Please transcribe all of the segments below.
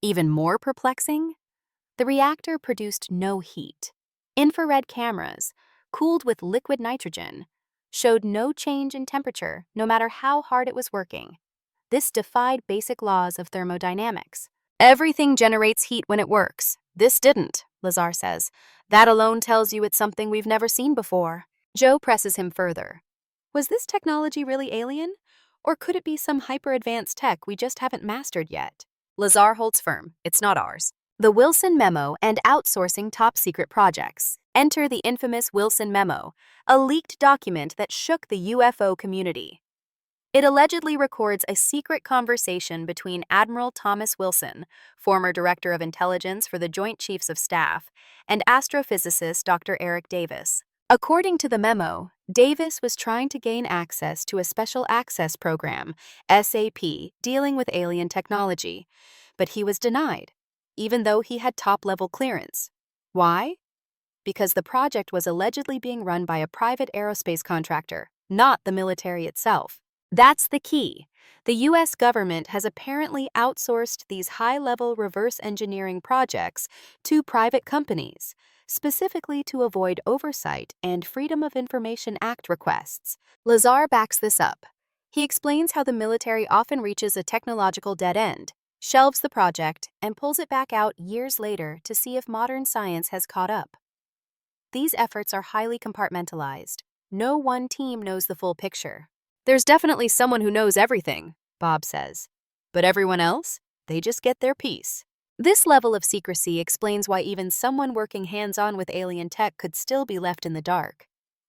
Even more perplexing, the reactor produced no heat. Infrared cameras, cooled with liquid nitrogen, showed no change in temperature no matter how hard it was working. This defied basic laws of thermodynamics. Everything generates heat when it works. This didn't, Lazar says. That alone tells you it's something we've never seen before. Joe presses him further. Was this technology really alien? Or could it be some hyper-advanced tech we just haven't mastered yet? Lazar holds firm. It's not ours. The Wilson Memo and outsourcing top-secret projects. Enter the infamous Wilson Memo, a leaked document that shook the UFO community. It allegedly records a secret conversation between Admiral Thomas Wilson, former Director of Intelligence for the Joint Chiefs of Staff, and astrophysicist Dr. Eric Davis. According to the memo, Davis was trying to gain access to a Special Access Program, SAP, dealing with alien technology, but he was denied, even though he had top-level clearance. Why? Because the project was allegedly being run by a private aerospace contractor, not the military itself. That's the key. The U.S. government has apparently outsourced these high-level reverse engineering projects to private companies, specifically to avoid oversight and Freedom of Information Act requests. Lazar backs this up. He explains how the military often reaches a technological dead end, shelves the project, and pulls it back out years later to see if modern science has caught up. These efforts are highly compartmentalized. No one team knows the full picture. There's definitely someone who knows everything, Bob says. But everyone else? They just get their piece. This level of secrecy explains why even someone working hands-on with alien tech could still be left in the dark.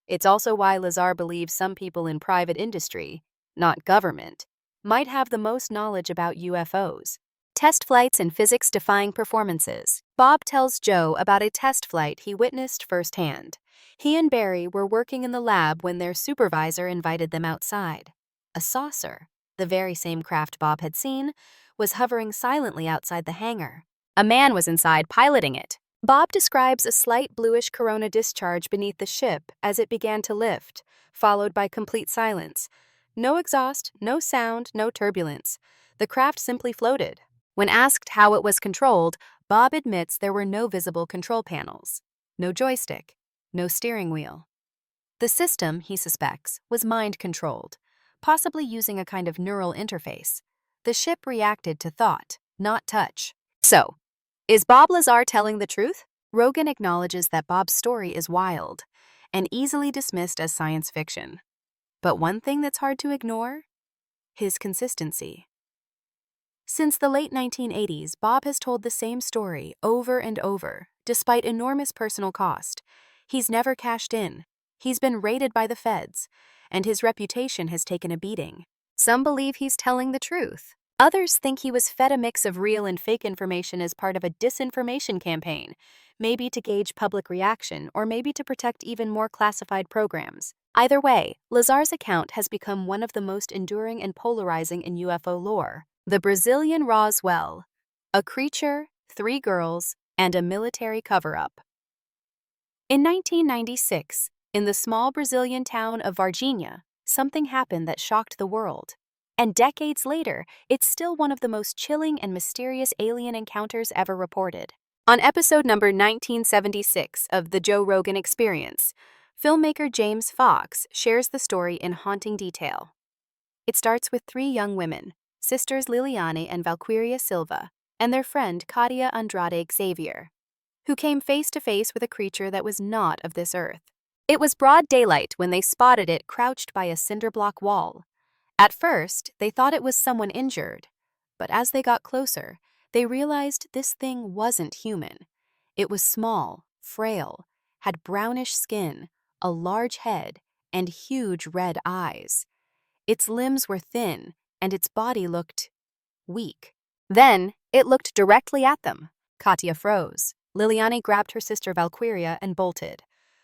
It's also why Lazar believes some people in private industry, not government, might have the most knowledge about UFOs. Test flights and physics-defying performances. Bob tells Joe about a test flight he witnessed firsthand. He and Barry were working in the lab when their supervisor invited them outside. A saucer, the very same craft Bob had seen, was hovering silently outside the hangar. A man was inside piloting it. Bob describes a slight bluish corona discharge beneath the ship as it began to lift, followed by complete silence. No exhaust, no sound, no turbulence. The craft simply floated. When asked how it was controlled, Bob admits there were no visible control panels, no joystick, no steering wheel. The system, he suspects, was mind-controlled, possibly using a kind of neural interface. The ship reacted to thought, not touch. So, is Bob Lazar telling the truth? Rogan acknowledges that Bob's story is wild and easily dismissed as science fiction. But one thing that's hard to ignore? His consistency. Since the late 1980s, Bob has told the same story over and over, despite enormous personal cost. He's never cashed in. He's been raided by the feds, and his reputation has taken a beating. Some believe he's telling the truth. Others think he was fed a mix of real and fake information as part of a disinformation campaign, maybe to gauge public reaction or maybe to protect even more classified programs. Either way, Lazar's account has become one of the most enduring and polarizing in UFO lore. The Brazilian Roswell, a creature, 3 girls, and a military cover-up. In 1996, in the small Brazilian town of Varginha, something happened that shocked the world. And decades later, it's still one of the most chilling and mysterious alien encounters ever reported. On episode number 1976 of The Joe Rogan Experience, filmmaker James Fox shares the story in haunting detail. It starts with 3 young women, sisters Liliane and Valquíria Silva, and their friend Katia Andrade Xavier, who came face to face with a creature that was not of this earth. It was broad daylight when they spotted it crouched by a cinder block wall. At first, they thought it was someone injured, but as they got closer, they realized this thing wasn't human. It was small, frail, had brownish skin, a large head, and huge red eyes. Its limbs were thin, and its body looked weak. Then, it looked directly at them. Katia froze. Liliane grabbed her sister Valquíria and bolted.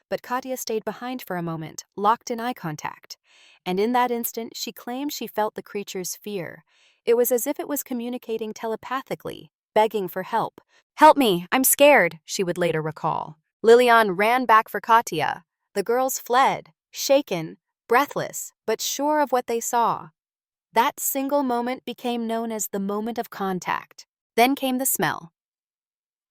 But Katia stayed behind for a moment, locked in eye contact. And in that instant, she claimed she felt the creature's fear. It was as if it was communicating telepathically, begging for help. "Help me, I'm scared," she would later recall. Liliane ran back for Katia. The girls fled, shaken, breathless, but sure of what they saw. That single moment became known as the moment of contact. Then came the smell.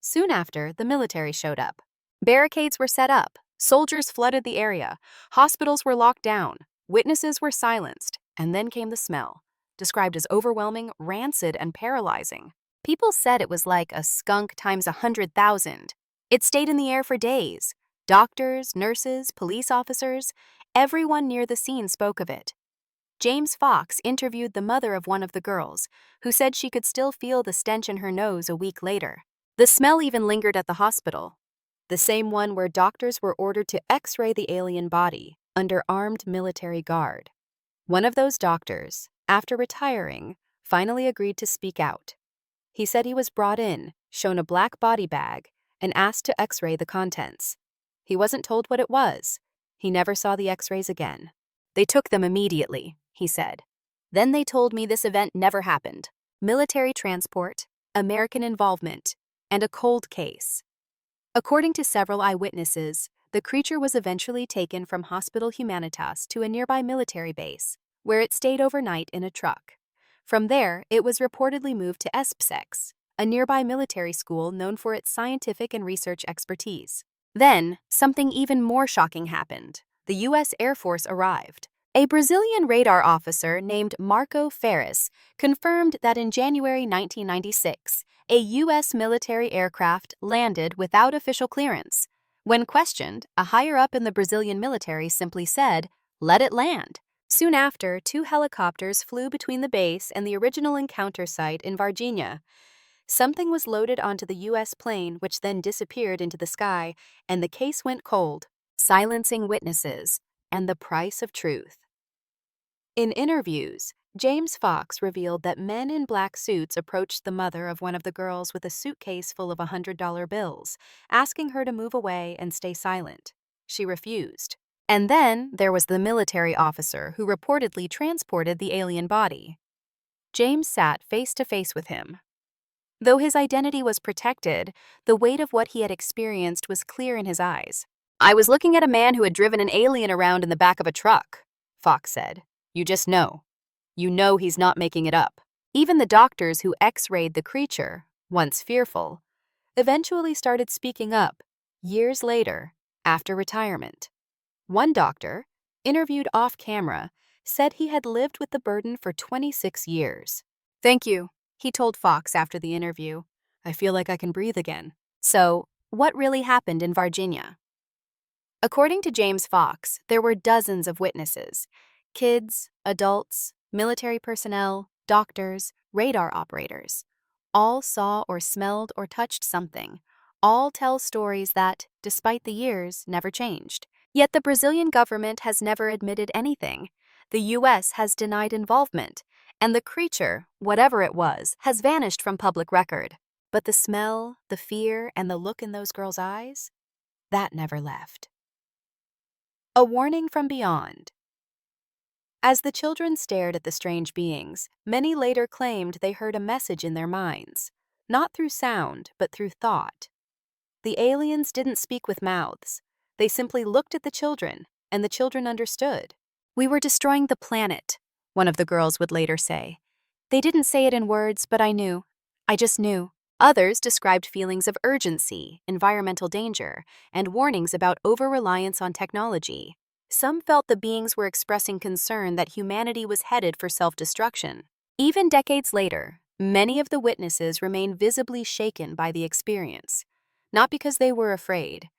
Soon after, the military showed up. Barricades were set up, soldiers flooded the area, hospitals were locked down, witnesses were silenced, and then came the smell, described as overwhelming, rancid, and paralyzing. People said it was like a skunk times 100,000. It stayed in the air for days. Doctors, nurses, police officers, everyone near the scene spoke of it. James Fox interviewed the mother of one of the girls, who said she could still feel the stench in her nose a week later. The smell even lingered at the hospital, the same one where doctors were ordered to X-ray the alien body under armed military guard. One of those doctors, after retiring, finally agreed to speak out. He said he was brought in, shown a black body bag, and asked to X-ray the contents. He wasn't told what it was. He never saw the X-rays again. They took them immediately, he said. Then they told me this event never happened. Military transport, American involvement, and a cold case. According to several eyewitnesses, the creature was eventually taken from Hospital Humanitas to a nearby military base, where it stayed overnight in a truck. From there, it was reportedly moved to ESPSEX, a nearby military school known for its scientific and research expertise. Then, something even more shocking happened. The U.S. Air Force arrived. A Brazilian radar officer named Marco Ferris confirmed that in January 1996, a U.S. military aircraft landed without official clearance. When questioned, a higher-up in the Brazilian military simply said, "Let it land." Soon after, 2 helicopters flew between the base and the original encounter site in Varginha. Something was loaded onto the U.S. plane, which then disappeared into the sky, and the case went cold, silencing witnesses, and the price of truth. In interviews, James Fox revealed that men in black suits approached the mother of one of the girls with a suitcase full of $100 bills, asking her to move away and stay silent. She refused. And then there was the military officer who reportedly transported the alien body. James sat face to face with him. Though his identity was protected, the weight of what he had experienced was clear in his eyes. "I was looking at a man who had driven an alien around in the back of a truck," Fox said. "You just know. You know he's not making it up." Even the doctors who X-rayed the creature, once fearful, eventually started speaking up, years later, after retirement. One doctor, interviewed off-camera, said he had lived with the burden for 26 years. "Thank you," he told Fox after the interview. "I feel like I can breathe again." So, what really happened in Varginha? According to James Fox, there were dozens of witnesses: kids, adults, military personnel, doctors, radar operators. All saw or smelled or touched something. All tell stories that, despite the years, never changed. Yet the Brazilian government has never admitted anything. The U.S. has denied involvement, and the creature, whatever it was, has vanished from public record. But the smell, the fear, and the look in those girls' eyes? That never left. A warning from beyond. As the children stared at the strange beings, many later claimed they heard a message in their minds, not through sound, but through thought. The aliens didn't speak with mouths. They simply looked at the children, and the children understood. "We were destroying the planet," one of the girls would later say. "They didn't say it in words, but I knew. I just knew." Others described feelings of urgency, environmental danger, and warnings about over-reliance on technology. Some felt the beings were expressing concern that humanity was headed for self-destruction. Even decades later, many of the witnesses remain visibly shaken by the experience, not because they were afraid,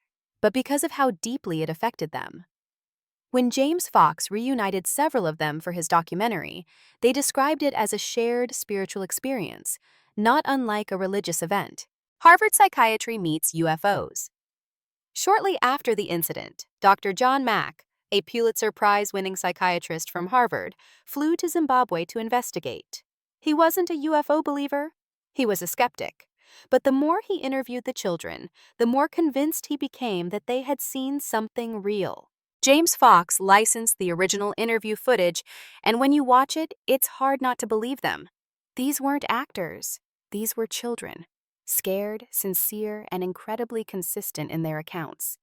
but because of how deeply it affected them. When James Fox reunited several of them for his documentary, they described it as a shared spiritual experience, not unlike a religious event. Harvard Psychiatry meets UFOs. Shortly after the incident, Dr. John Mack, a Pulitzer Prize-winning psychiatrist from Harvard, flew to Zimbabwe to investigate. He wasn't a UFO believer. He was a skeptic. But the more he interviewed the children, the more convinced he became that they had seen something real. James Fox licensed the original interview footage, and when you watch it, it's hard not to believe them. These weren't actors. These were children, scared, sincere, and incredibly consistent in their accounts.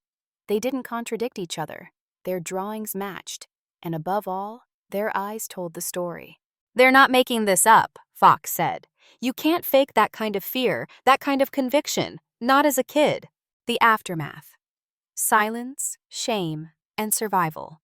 They didn't contradict each other. Their drawings matched, and above all, their eyes told the story. "They're not making this up," Fox said. You can't fake that kind of fear, that kind of conviction, not as a kid. The aftermath. Silence, shame, and survival.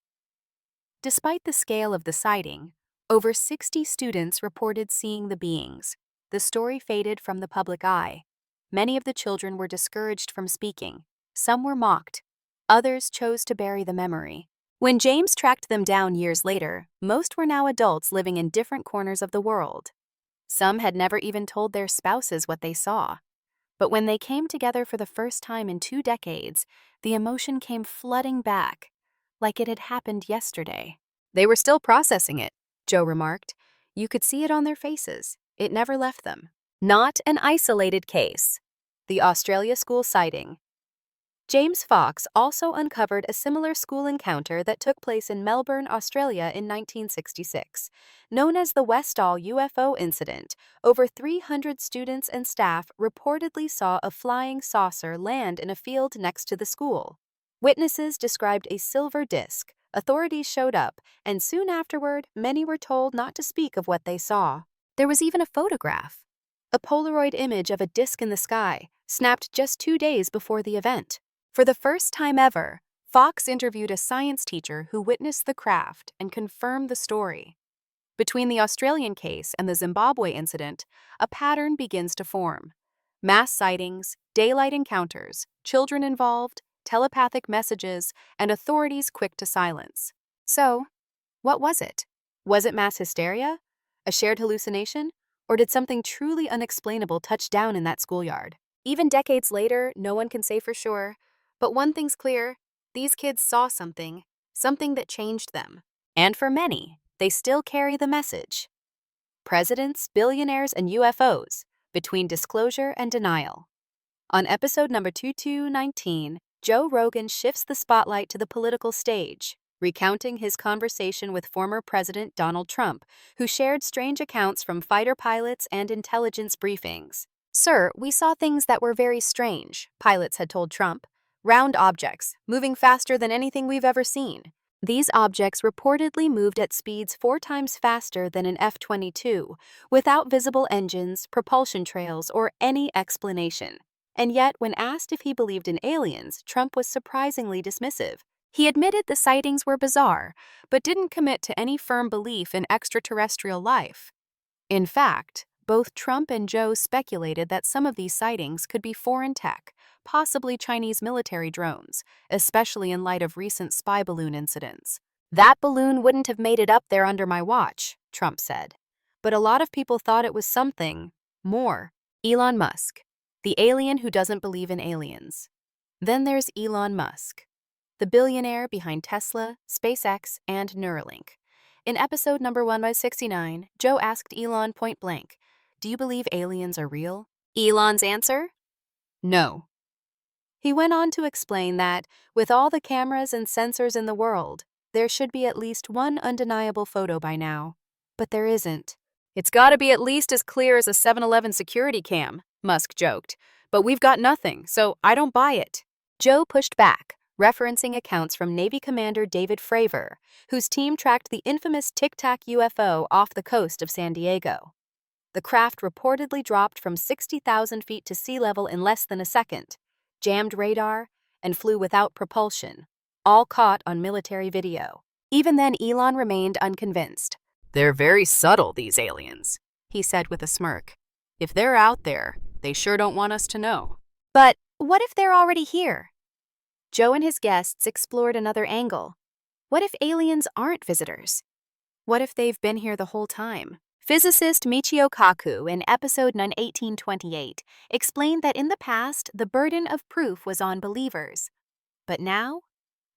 Despite the scale of the sighting, over 60 students reported seeing the beings. The story faded from the public eye. Many of the children were discouraged from speaking. Some were mocked. Others chose to bury the memory. When James tracked them down years later, most were now adults living in different corners of the world. Some had never even told their spouses what they saw. But when they came together for the first time in 2 decades, the emotion came flooding back, like it had happened yesterday. They were still processing it, Joe remarked. You could see it on their faces. It never left them. Not an isolated case. The Australia school sighting. James Fox also uncovered a similar school encounter that took place in Melbourne, Australia in 1966. Known as the Westall UFO incident, over 300 students and staff reportedly saw a flying saucer land in a field next to the school. Witnesses described a silver disc. Authorities showed up, and soon afterward, many were told not to speak of what they saw. There was even a photograph. A Polaroid image of a disc in the sky, snapped just 2 days before the event. For the first time ever, Fox interviewed a science teacher who witnessed the craft and confirmed the story. Between the Australian case and the Zimbabwe incident, a pattern begins to form. Mass sightings, daylight encounters, children involved, telepathic messages, and authorities quick to silence. So, what was it? Was it mass hysteria? A shared hallucination? Or did something truly unexplainable touch down in that schoolyard? Even decades later, no one can say for sure. But one thing's clear, these kids saw something that changed them. And for many, they still carry the message. Presidents, billionaires, and UFOs, between disclosure and denial. On episode number 2219, Joe Rogan shifts the spotlight to the political stage, recounting his conversation with former President Donald Trump, who shared strange accounts from fighter pilots and intelligence briefings. Sir, we saw things that were very strange, pilots had told Trump. Round objects, moving faster than anything we've ever seen. These objects reportedly moved at speeds 4 times faster than an F-22, without visible engines, propulsion trails, or any explanation. And yet, when asked if he believed in aliens, Trump was surprisingly dismissive. He admitted the sightings were bizarre, but didn't commit to any firm belief in extraterrestrial life. In fact, both Trump and Joe speculated that some of these sightings could be foreign tech, possibly Chinese military drones, especially in light of recent spy balloon incidents. That balloon wouldn't have made it up there under my watch, Trump said. But a lot of people thought it was something more. Elon Musk, the alien who doesn't believe in aliens. Then there's Elon Musk, the billionaire behind Tesla, SpaceX, and Neuralink. In episode number 169, Joe asked Elon point blank, "Do you believe aliens are real?" Elon's answer? No. He went on to explain that, with all the cameras and sensors in the world, there should be at least one undeniable photo by now. But there isn't. It's gotta be at least as clear as a 7-Eleven security cam, Musk joked. But we've got nothing, so I don't buy it. Joe pushed back, referencing accounts from Navy Commander David Fravor, whose team tracked the infamous Tic Tac UFO off the coast of San Diego. The craft reportedly dropped from 60,000 feet to sea level in less than a second, jammed radar, and flew without propulsion, all caught on military video. Even then, Elon remained unconvinced. "They're very subtle, these aliens," he said with a smirk. "If they're out there, they sure don't want us to know." But what if they're already here? Joe and his guests explored another angle. What if aliens aren't visitors? What if they've been here the whole time? Physicist Michio Kaku, in episode 1828, explained that in the past, the burden of proof was on believers. But now,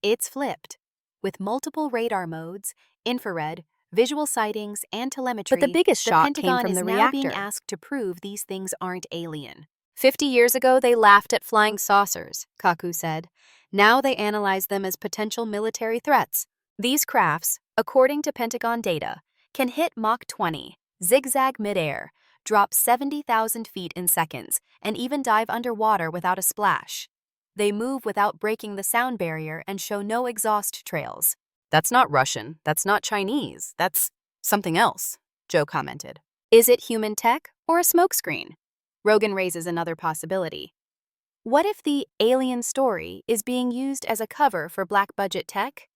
it's flipped. With multiple radar modes, infrared, visual sightings, and telemetry, But the biggest shock Pentagon came from is the now reactor. being asked to prove these things aren't alien. 50 years ago, they laughed at flying saucers, Kaku said. Now they analyze them as potential military threats. These crafts, according to Pentagon data, can hit Mach 20, zigzag midair, drop 70,000 feet in seconds, and even dive underwater without a splash. They move without breaking the sound barrier and show no exhaust trails. "That's not Russian, that's not Chinese, that's something else," Joe commented. Is it human tech or a smokescreen? Rogan raises another possibility. What if the alien story is being used as a cover for black-budget tech?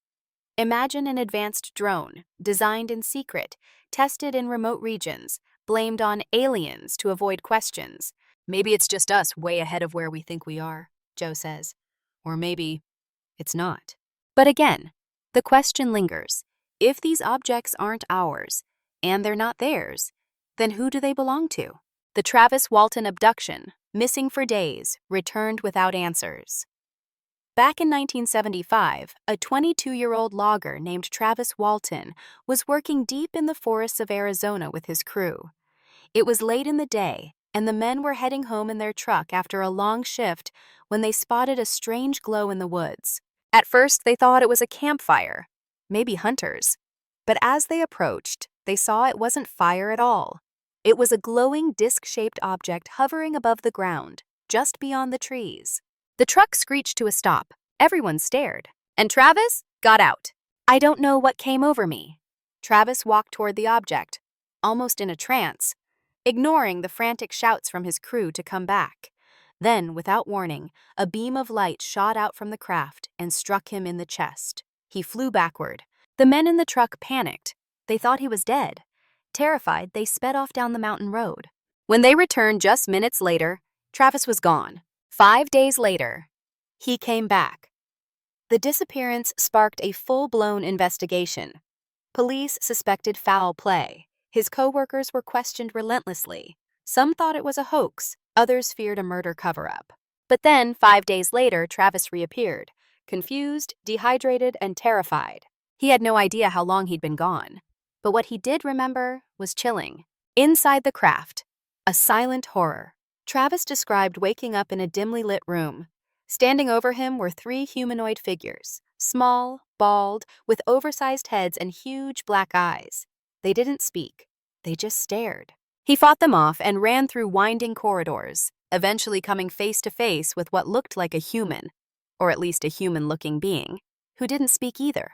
Imagine an advanced drone, designed in secret, tested in remote regions, blamed on aliens to avoid questions. Maybe it's just us way ahead of where we think we are, Joe says. Or maybe it's not. But again, the question lingers. If these objects aren't ours, and they're not theirs, then who do they belong to? The Travis Walton abduction, missing for days, returned without answers. Back in 1975, a 22-year-old logger named Travis Walton was working deep in the forests of Arizona with his crew. It was late in the day, and the men were heading home in their truck after a long shift when they spotted a strange glow in the woods. At first, they thought it was a campfire, maybe hunters. But as they approached, they saw it wasn't fire at all. It was a glowing disc-shaped object hovering above the ground, just beyond the trees. The truck screeched to a stop. Everyone stared. And Travis got out. I don't know what came over me. Travis walked toward the object, almost in a trance, ignoring the frantic shouts from his crew to come back. Then, without warning, a beam of light shot out from the craft and struck him in the chest. He flew backward. The men in the truck panicked. They thought he was dead. Terrified, they sped off down the mountain road. When they returned just minutes later, Travis was gone. 5 days later, he came back. The disappearance sparked a full-blown investigation. Police suspected foul play. His co-workers were questioned relentlessly. Some thought it was a hoax, others feared a murder cover-up. But then, 5 days later, Travis reappeared, confused, dehydrated, and terrified. He had no idea how long he'd been gone. But what he did remember was chilling. Inside the craft, a silent horror. Travis described waking up in a dimly lit room. Standing over him were 3 humanoid figures, small, bald, with oversized heads and huge black eyes. They didn't speak. They just stared. He fought them off and ran through winding corridors, eventually coming face to face with what looked like a human, or at least a human-looking being, who didn't speak either.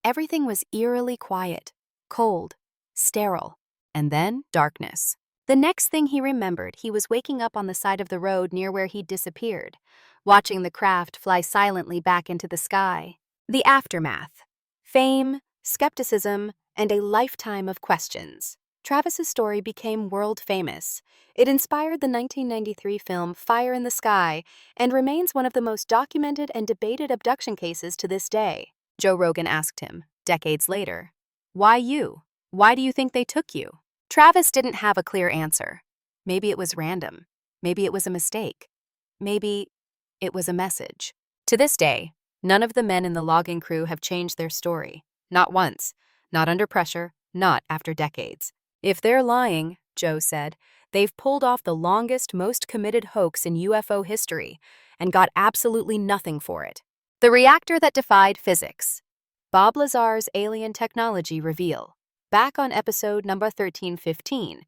Everything was eerily quiet, cold, sterile, and then darkness. The next thing he remembered, he was waking up on the side of the road near where he'd disappeared, watching the craft fly silently back into the sky. The aftermath. Fame, skepticism, and a lifetime of questions. Travis's story became world famous. It inspired the 1993 film Fire in the Sky and remains one of the most documented and debated abduction cases to this day. Joe Rogan asked him, decades later, "Why you? Why do you think they took you?" Travis didn't have a clear answer. Maybe it was random. Maybe it was a mistake. Maybe it was a message. To this day, none of the men in the logging crew have changed their story. Not once. Not under pressure. Not after decades. If they're lying, Joe said, they've pulled off the longest, most committed hoax in UFO history and got absolutely nothing for it. The reactor that defied physics. Bob Lazar's alien technology reveal. Back on episode number 1315,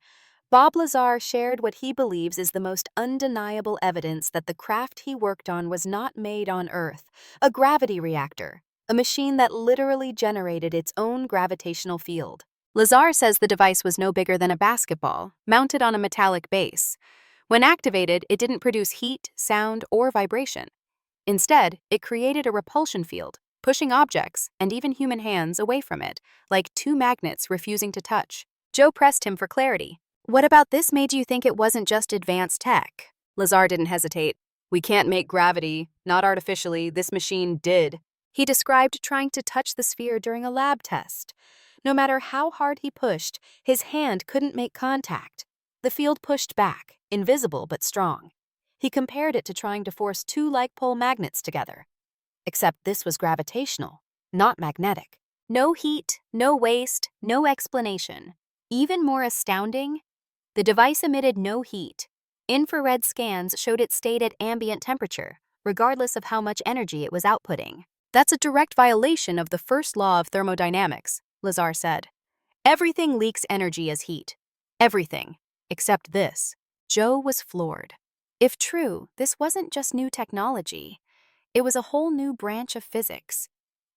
Bob Lazar shared what he believes is the most undeniable evidence that the craft he worked on was not made on Earth, a gravity reactor, a machine that literally generated its own gravitational field. Lazar says the device was no bigger than a basketball, mounted on a metallic base. When activated, it didn't produce heat, sound, or vibration. Instead, it created a repulsion field, pushing objects, and even human hands, away from it, like 2 magnets refusing to touch. Joe pressed him for clarity. What about this made you think it wasn't just advanced tech? Lazar didn't hesitate. We can't make gravity, not artificially, this machine did. He described trying to touch the sphere during a lab test. No matter how hard he pushed, his hand couldn't make contact. The field pushed back, invisible but strong. He compared it to trying to force 2 like-pole magnets together. Except this was gravitational, not magnetic. No heat, no waste, no explanation. Even more astounding, the device emitted no heat. Infrared scans showed it stayed at ambient temperature, regardless of how much energy it was outputting. That's a direct violation of the first law of thermodynamics, Lazar said. Everything leaks energy as heat. Everything, except this. Joe was floored. If true, this wasn't just new technology. It was a whole new branch of physics.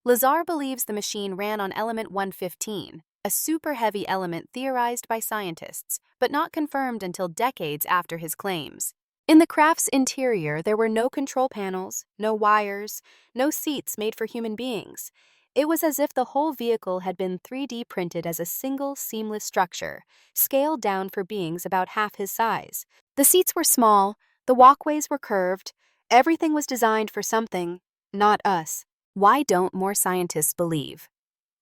Lazar believes the machine ran on element 115, a super heavy element theorized by scientists, but not confirmed until decades after his claims. In the craft's interior, there were no control panels, no wires, no seats made for human beings. It was as if the whole vehicle had been 3D printed as a single seamless structure, scaled down for beings about half his size. The seats were small, the walkways were curved, everything was designed for something, not us. Why don't more scientists believe?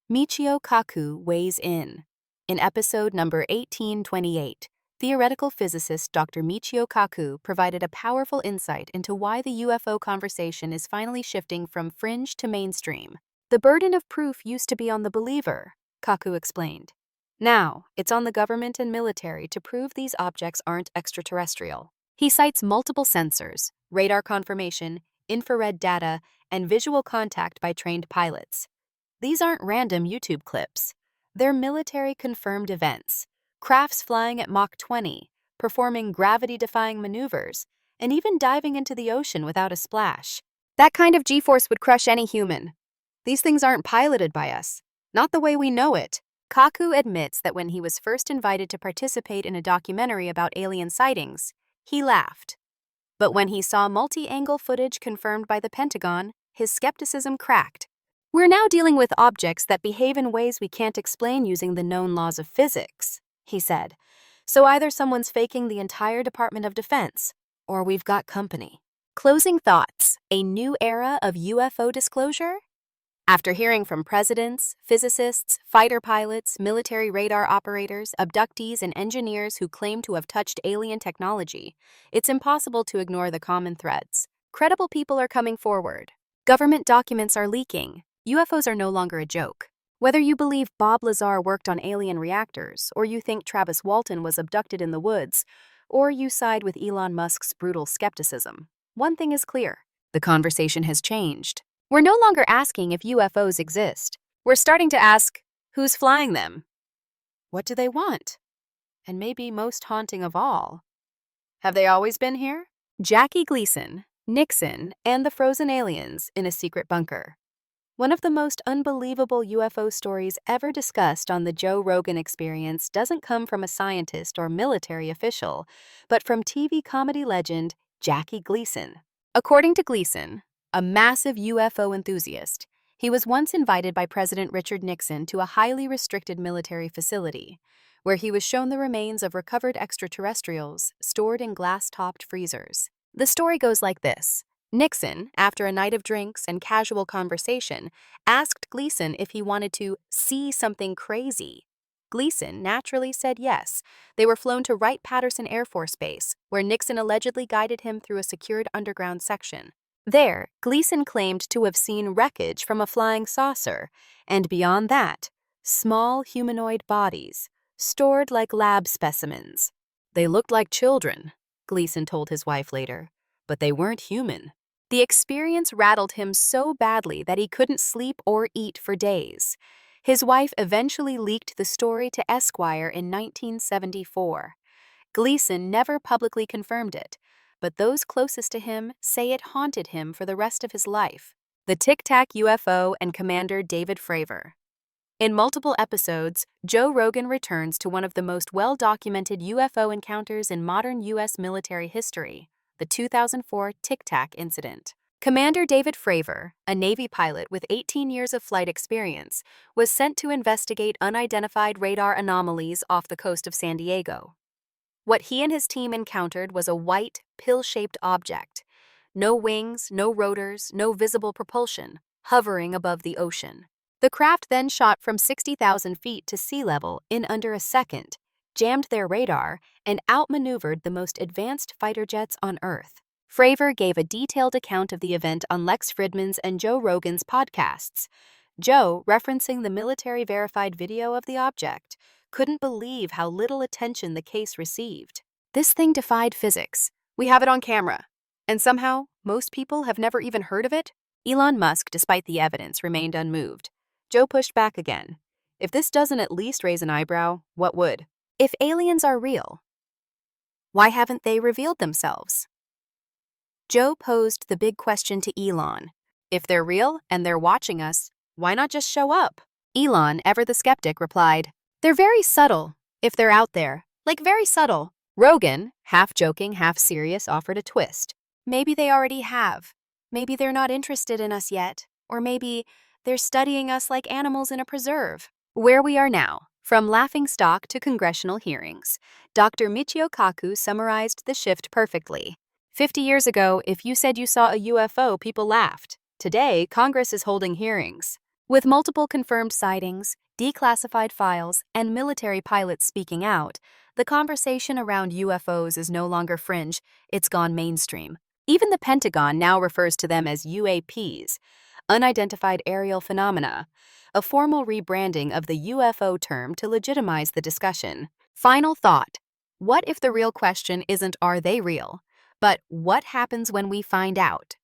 Michio Kaku weighs in. In episode number 1828, theoretical physicist Dr. Michio Kaku provided a powerful insight into why the UFO conversation is finally shifting from fringe to mainstream. The burden of proof used to be on the believer, Kaku explained. Now, it's on the government and military to prove these objects aren't extraterrestrial. He cites multiple sensors, radar confirmation, infrared data, and visual contact by trained pilots. These aren't random YouTube clips. They're military-confirmed events, crafts flying at Mach 20, performing gravity-defying maneuvers, and even diving into the ocean without a splash. That kind of G-force would crush any human. These things aren't piloted by us, not the way we know it. Kaku admits that when he was first invited to participate in a documentary about alien sightings, he laughed. But when he saw multi-angle footage confirmed by the Pentagon, his skepticism cracked. We're now dealing with objects that behave in ways we can't explain using the known laws of physics, he said. So either someone's faking the entire Department of Defense, or we've got company. Closing thoughts, a new era of UFO disclosure? After hearing from presidents, physicists, fighter pilots, military radar operators, abductees, and engineers who claim to have touched alien technology, it's impossible to ignore the common threads. Credible people are coming forward. Government documents are leaking. UFOs are no longer a joke. Whether you believe Bob Lazar worked on alien reactors, or you think Travis Walton was abducted in the woods, or you side with Elon Musk's brutal skepticism, one thing is clear. The conversation has changed. We're no longer asking if UFOs exist. We're starting to ask, who's flying them? What do they want? And maybe most haunting of all, have they always been here? Jackie Gleason, Nixon, and the frozen aliens in a secret bunker. One of the most unbelievable UFO stories ever discussed on the Joe Rogan Experience doesn't come from a scientist or military official, but from TV comedy legend Jackie Gleason. According to Gleason, a massive UFO enthusiast, he was once invited by President Richard Nixon to a highly restricted military facility, where he was shown the remains of recovered extraterrestrials stored in glass-topped freezers. The story goes like this. Nixon, after a night of drinks and casual conversation, asked Gleason if he wanted to see something crazy. Gleason naturally said yes. They were flown to Wright-Patterson Air Force Base, where Nixon allegedly guided him through a secured underground section. There, Gleason claimed to have seen wreckage from a flying saucer, and beyond that, small humanoid bodies, stored like lab specimens. They looked like children, Gleason told his wife later, but they weren't human. The experience rattled him so badly that he couldn't sleep or eat for days. His wife eventually leaked the story to Esquire in 1974. Gleason never publicly confirmed it, but those closest to him say it haunted him for the rest of his life. The Tic Tac UFO and Commander David Fravor. In multiple episodes, Joe Rogan returns to one of the most well-documented UFO encounters in modern U.S. military history, the 2004 Tic Tac incident. Commander David Fravor, a Navy pilot with 18 years of flight experience, was sent to investigate unidentified radar anomalies off the coast of San Diego. What he and his team encountered was a white, pill-shaped object. No wings, no rotors, no visible propulsion, hovering above the ocean. The craft then shot from 60,000 feet to sea level in under a second, jammed their radar, and outmaneuvered the most advanced fighter jets on Earth. Fravor gave a detailed account of the event on Lex Fridman's and Joe Rogan's podcasts. Joe, referencing the military-verified video of the object, couldn't believe how little attention the case received. This thing defied physics. We have it on camera. And somehow, most people have never even heard of it? Elon Musk, despite the evidence, remained unmoved. Joe pushed back again. If this doesn't at least raise an eyebrow, what would? If aliens are real, why haven't they revealed themselves? Joe posed the big question to Elon. If they're real and they're watching us, why not just show up? Elon, ever the skeptic, replied, "They're very subtle, if they're out there. Like very subtle." Rogan, half joking, half serious, offered a twist. "Maybe they already have. Maybe they're not interested in us yet. Or maybe they're studying us like animals in a preserve." Where we are now, from laughingstock to congressional hearings, Dr. Michio Kaku summarized the shift perfectly. 50 years ago, if you said you saw a UFO, people laughed. Today, Congress is holding hearings. With multiple confirmed sightings, declassified files, and military pilots speaking out, the conversation around UFOs is no longer fringe, it's gone mainstream. Even the Pentagon now refers to them as UAPs, unidentified aerial phenomena, a formal rebranding of the UFO term to legitimize the discussion. Final thought. What if the real question isn't are they real, but what happens when we find out?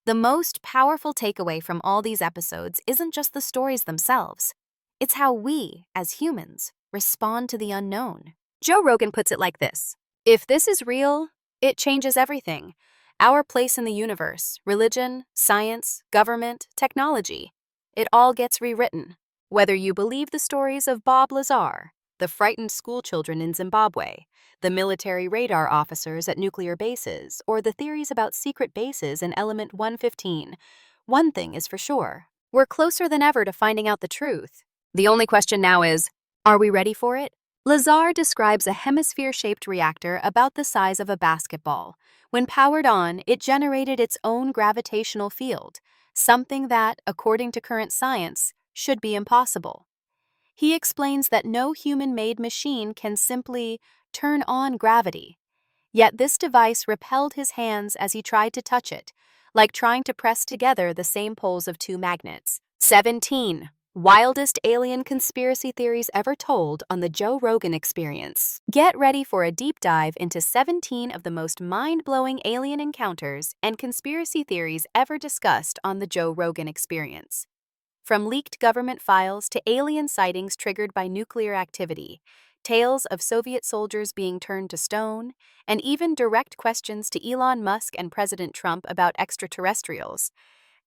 The most powerful takeaway from all these episodes isn't just the stories themselves. It's how we, as humans, respond to the unknown. Joe Rogan puts it like this: if this is real, it changes everything. Our place in the universe, religion, science, government, technology. It all gets rewritten. Whether you believe the stories of Bob Lazar, the frightened schoolchildren in Zimbabwe, the military radar officers at nuclear bases, or the theories about secret bases in Element 115, one thing is for sure. We're closer than ever to finding out the truth. The only question now is, are we ready for it? Lazar describes a hemisphere-shaped reactor about the size of a basketball. When powered on, it generated its own gravitational field, something that, according to current science, should be impossible. He explains that no human-made machine can simply turn on gravity. Yet this device repelled his hands as he tried to touch it, like trying to press together the same poles of two magnets. 17. Wildest alien conspiracy theories ever told on the Joe Rogan Experience. Get ready for a deep dive into 17 of the most mind-blowing alien encounters and conspiracy theories ever discussed on the Joe Rogan Experience. From leaked government files to alien sightings triggered by nuclear activity, tales of Soviet soldiers being turned to stone, and even direct questions to Elon Musk and President Trump about extraterrestrials.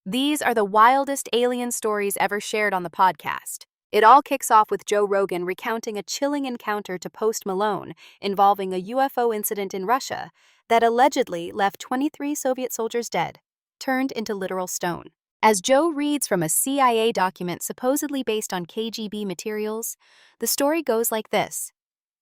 These are the wildest alien stories ever shared on the podcast. It all kicks off with Joe Rogan recounting a chilling encounter to Post Malone involving a UFO incident in Russia that allegedly left 23 Soviet soldiers dead, turned into literal stone. As Joe reads from a CIA document supposedly based on KGB materials, the story goes like this.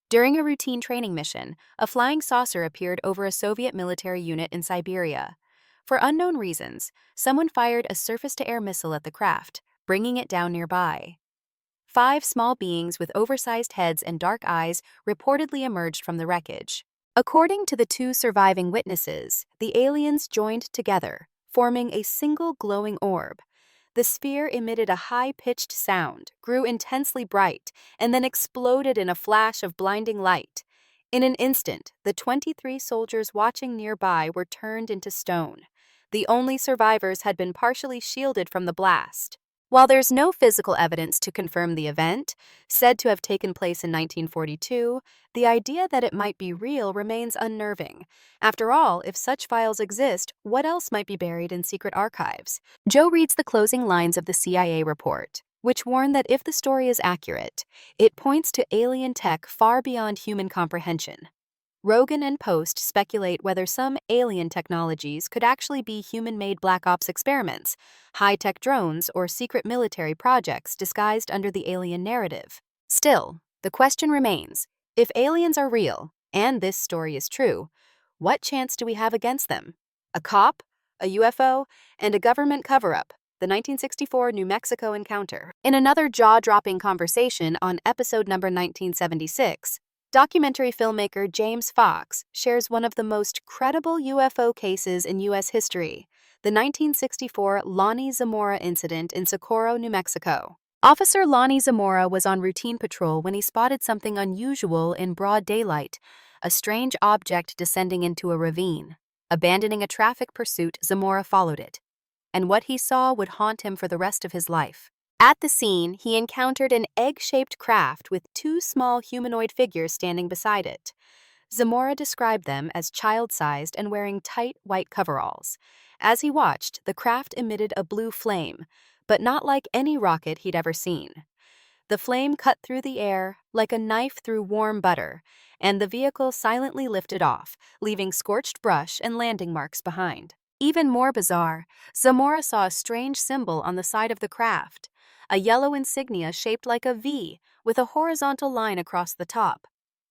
During a routine training mission, a flying saucer appeared over a Soviet military unit in Siberia. For unknown reasons, someone fired a surface-to-air missile at the craft, bringing it down nearby. 5 small beings with oversized heads and dark eyes reportedly emerged from the wreckage. According to the 2 surviving witnesses, the aliens joined together, forming a single glowing orb. The sphere emitted a high-pitched sound, grew intensely bright, and then exploded in a flash of blinding light. In an instant, the 23 soldiers watching nearby were turned into stone. The only survivors had been partially shielded from the blast. While there's no physical evidence to confirm the event, said to have taken place in 1942, the idea that it might be real remains unnerving. After all, if such files exist, what else might be buried in secret archives? Joe reads the closing lines of the CIA report, which warn that if the story is accurate, it points to alien tech far beyond human comprehension. Rogan and Post speculate whether some alien technologies could actually be human-made Black Ops experiments, high-tech drones, or secret military projects disguised under the alien narrative. Still, the question remains, if aliens are real, and this story is true, what chance do we have against them? A cop, a UFO, and a government cover-up, the 1964 New Mexico encounter. In another jaw-dropping conversation on episode number 1976, documentary filmmaker James Fox shares one of the most credible UFO cases in U.S. history, the 1964 Lonnie Zamora incident in Socorro, New Mexico. Officer Lonnie Zamora was on routine patrol when he spotted something unusual in broad daylight, a strange object descending into a ravine. Abandoning a traffic pursuit, Zamora followed it, and what he saw would haunt him for the rest of his life. At the scene, he encountered an egg-shaped craft with 2 small humanoid figures standing beside it. Zamora described them as child-sized and wearing tight white coveralls. As he watched, the craft emitted a blue flame, but not like any rocket he'd ever seen. The flame cut through the air like a knife through warm butter, and the vehicle silently lifted off, leaving scorched brush and landing marks behind. Even more bizarre, Zamora saw a strange symbol on the side of the craft, a yellow insignia shaped like a V with a horizontal line across the top.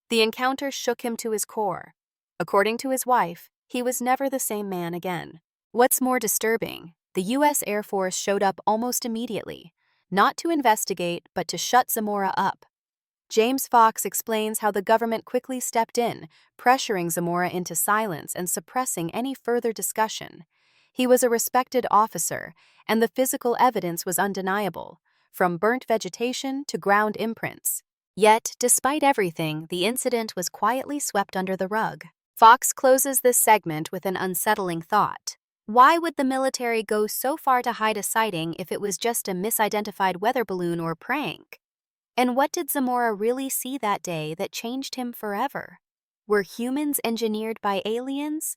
The encounter shook him to his core. According to his wife, he was never the same man again. What's more disturbing, the U.S. Air Force showed up almost immediately, not to investigate, but to shut Zamora up. James Fox explains how the government quickly stepped in, pressuring Zamora into silence and suppressing any further discussion. He was a respected officer, and the physical evidence was undeniable, from burnt vegetation to ground imprints. Yet, despite everything, the incident was quietly swept under the rug. Fox closes this segment with an unsettling thought. Why would the military go so far to hide a sighting if it was just a misidentified weather balloon or prank? And what did Zamora really see that day that changed him forever? Were humans engineered by aliens?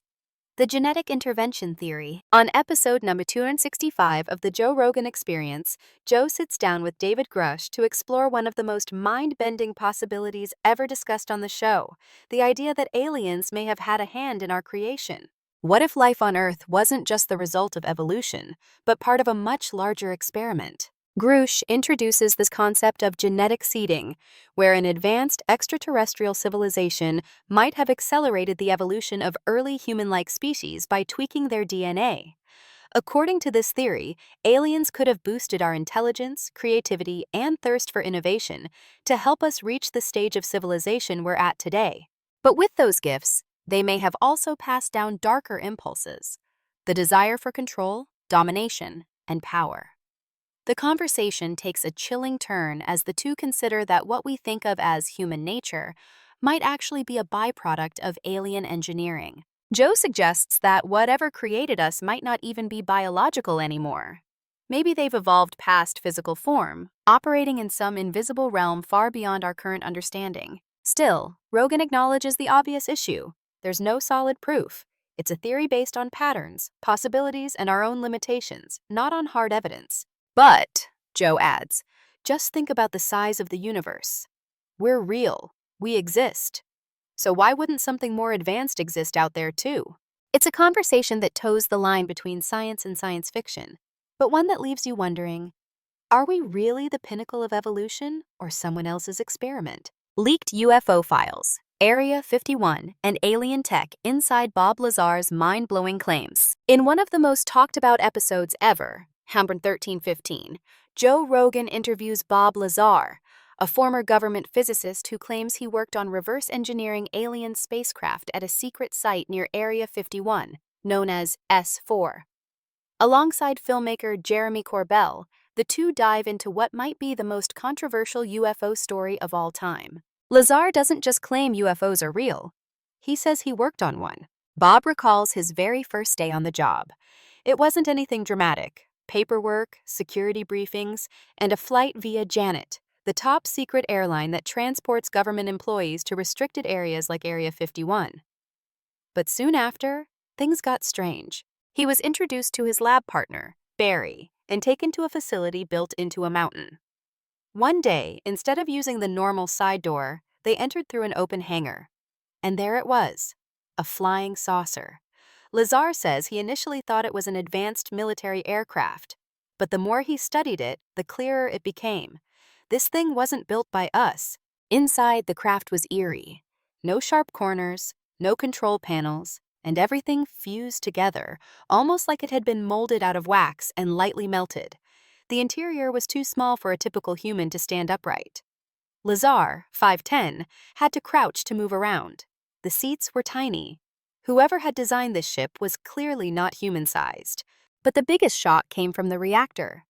The genetic intervention theory. On episode number 265 of the Joe Rogan Experience, Joe sits down with David Grush to explore one of the most mind-bending possibilities ever discussed on the show, the idea that aliens may have had a hand in our creation. What if life on Earth wasn't just the result of evolution, but part of a much larger experiment? Grush introduces this concept of genetic seeding, where an advanced extraterrestrial civilization might have accelerated the evolution of early human-like species by tweaking their DNA. According to this theory, aliens could have boosted our intelligence, creativity, and thirst for innovation to help us reach the stage of civilization we're at today. But with those gifts, they may have also passed down darker impulses, the desire for control, domination, and power. The conversation takes a chilling turn as the two consider that what we think of as human nature might actually be a byproduct of alien engineering. Joe suggests that whatever created us might not even be biological anymore. Maybe they've evolved past physical form, operating in some invisible realm far beyond our current understanding. Still, Rogan acknowledges the obvious issue. There's no solid proof. It's a theory based on patterns, possibilities, and our own limitations, not on hard evidence. But, Joe adds, just think about the size of the universe. We're real. We exist. So why wouldn't something more advanced exist out there too? It's a conversation that toes the line between science and science fiction, but one that leaves you wondering, are we really the pinnacle of evolution or someone else's experiment? Leaked UFO files, Area 51, and alien tech inside Bob Lazar's mind-blowing claims. In one of the most talked-about episodes ever, Hamburg 1315, Joe Rogan interviews Bob Lazar, a former government physicist who claims he worked on reverse engineering alien spacecraft at a secret site near Area 51, known as S4. Alongside filmmaker Jeremy Corbell, the two dive into what might be the most controversial UFO story of all time. Lazar doesn't just claim UFOs are real. He says he worked on one. Bob recalls his very first day on the job. It wasn't anything dramatic. Paperwork, security briefings, and a flight via Janet, the top-secret airline that transports government employees to restricted areas like Area 51. But soon after, things got strange. He was introduced to his lab partner, Barry, and taken to a facility built into a mountain. One day, instead of using the normal side door, they entered through an open hangar. And there it was, a flying saucer. Lazar says he initially thought it was an advanced military aircraft, but the more he studied it, the clearer it became. This thing wasn't built by us. Inside, the craft was eerie. No sharp corners, no control panels, and everything fused together, almost like it had been molded out of wax and lightly melted. The interior was too small for a typical human to stand upright. Lazar, 5'10", had to crouch to move around. The seats were tiny. Whoever had designed this ship was clearly not human-sized. But the biggest shock came from the reactor.